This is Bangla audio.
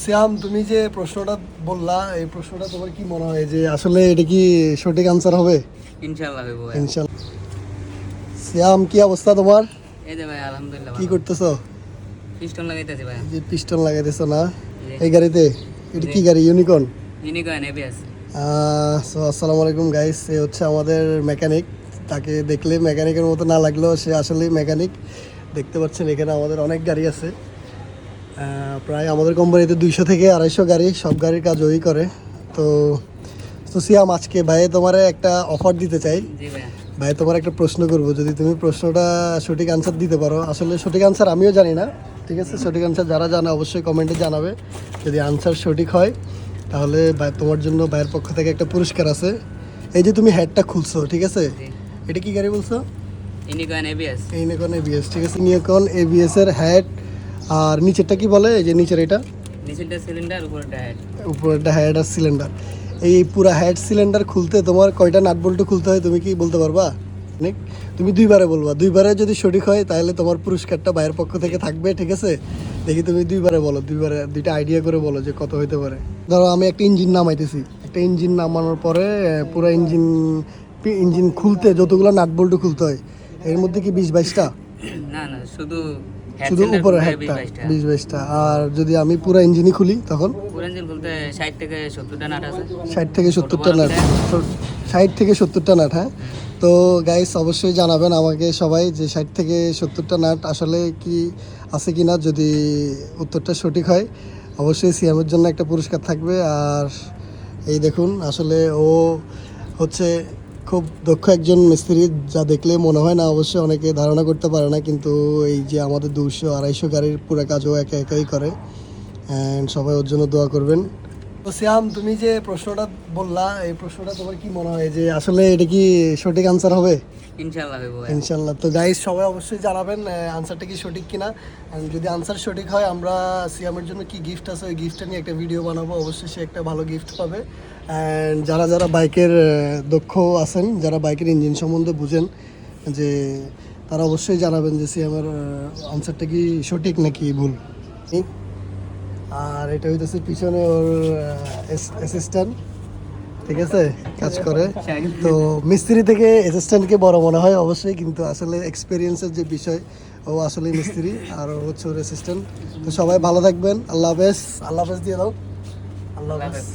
শ্যাম, তুমি যে প্রশ্নটা বললা, এই প্রশ্নটা তোমার কি মনে হয় যে আসলে এটা কি সঠিক আনসার হবে? ইনশাআল্লাহ হইব ভাই। ইনশাল্লাহ। শ্যাম, কি অবস্থা তোমার? এই যে ভাই আলহামদুলিল্লাহ কি ভালো। করতেছো? পিস্টন লাগাইতেছি ভাই। এই যে পিস্টন লাগাইতেছো না জি। এই গাড়িতে? এটা জি। কি গাড়ি? ইউনিকর্ন? Unicorn ABS. আসসালামু আলাইকুম গাইস, সে হচ্ছে আমাদের মেকানিক। তাকে দেখলে মেকানিকের মতো না লাগলেও সে আসলেই মেকানিক। দেখতে পাচ্ছেন এখানে আমাদের অনেক গাড়ি আছে। প্রায় আমাদের কোম্পানিতে 200 থেকে 250 গাড়ি, সব গাড়ির কাজ ওই করে। তো তো সিয়াম, আজকে ভাই তোমার একটা অফার দিতে চাই। জি ভাই। ভাই তোমার একটা প্রশ্ন করবো, যদি তুমি প্রশ্নটা সঠিক আনসার দিতে পারো। আসলে সঠিক আনসার আমিও জানি না, ঠিক আছে? সঠিক আনসার যারা জানে অবশ্যই কমেন্টে জানাবে। যদি আনসার সঠিক হয় তাহলে ভাই তোমার জন্য ভাইয়ের পক্ষ থেকে একটা পুরস্কার আছে। এই যে তুমি হেডটা খুলছো, ঠিক আছে? জি। এটা কি গাড়ি বলছো? Unicorn ABS. এই নিকন এবিএস, ঠিক আছে? নিকন এবিএস এর হেড। আর নিচেরটা কি বলে? এই যে নিচের এটা নিচেরটা সিলিন্ডার, উপরটা হেড। উপরেরটা হেড আর সিলিন্ডার। এই পুরা হেড সিলিন্ডার খুলতে তোমার কয়টা নাট বল্টু খুলতে হয় তুমি কি বলতে পারবা? অনেক। তুমি দুইবারে বলবা, দুইবারে যদি সঠিক হয় তাহলে তোমার পুরস্কারটা ভাইয়ের পক্ষ থেকে থাকবে, ঠিক আছে? দেখি তুমি দুইবারে বলো, দুইবারে দুইটা আইডিয়া করে বলো যে কত হইতে পারে। ধরো আমি একটা ইঞ্জিন নামাইতেছি, একটা ইঞ্জিন নামানোর পরে পুরো ইঞ্জিন খুলতে যতগুলো নাট বল্টু খুলতে হয়, এর মধ্যে কি 20-22টা? না না, শুধু হেড শুধু সিলিন্ডার উপরে খুলতে হেডটা 20-22টা। 20-22টা। আর যদি আমি পুরো ইঞ্জিনই খুলি তখন? পুরো ইঞ্জিন খুলতে 60 থেকে 70টা নাট আছে। 60 থেকে 70টা বড় নাট। 60 থেকে 70টা নাট, হ্যাঁ। তো গাইস অবশ্যই জানাবেন আমাকে সবাই যে 60 থেকে 70টা নাট আসলে কি আছে কি না। যদি উত্তরটা সঠিক হয় অবশ্যই সিএমের জন্য একটা পুরস্কার থাকবে। আর এই দেখুন, আসলে ও হচ্ছে খুব দক্ষ একজন মিস্ত্রি, যা দেখলে মনে হয় না। অবশ্যই অনেকে ধারণা করতে পারে না, কিন্তু এই যে আমাদের 200-250 গাড়ির পুরো কাজও একা একাই করে। অ্যান্ড সবাই ওর জন্য দোয়া করবেন। তো শ্যাম, তুমি যে প্রশ্নটা বললা, এই প্রশ্নটা তোমার কি মনে হয় যে আসলে এটা কি সঠিক আনসার হবে? ইনশাআল্লাহ হইব ভাই। ইনশাল্লাহ। তো গাইস সবাই অবশ্যই জানাবেন আনসারটা কি সঠিক কিনা। And যদি আনসার সঠিক হয় আমরা সিয়ামের জন্য কি গিফট আছে ওই গিফটটা নিয়ে একটা ভিডিও বানাবো। অবশ্যই সে একটা ভালো গিফট পাবে। অ্যান্ড যারা যারা বাইকের দক্ষ আছেন, যারা বাইকের ইঞ্জিন সম্বন্ধে বুঝেন, যে তারা অবশ্যই জানাবেন যে সিয়ামের আনসারটা কি সঠিক নাকি ভুল। আর এটা হইতেছে পিছনে ওর অ্যাসিস্ট্যান্ট, ঠিক আছে? কাজ করে। তো মিস্ত্রি থেকে অ্যাসিস্ট্যান্টকে বড় মনে হয় অবশ্যই, কিন্তু আসলে এক্সপিরিয়েন্সের যে বিষয়, ও আসলে মিস্ত্রি আর ও হচ্ছে ওর অ্যাসিস্ট্যান্ট। তো সবাই ভালো থাকবেন। আল্লাহ হাফেজ। আল্লাহ হাফেজ দিয়ে দাও। আল্লাহ হাফেজ।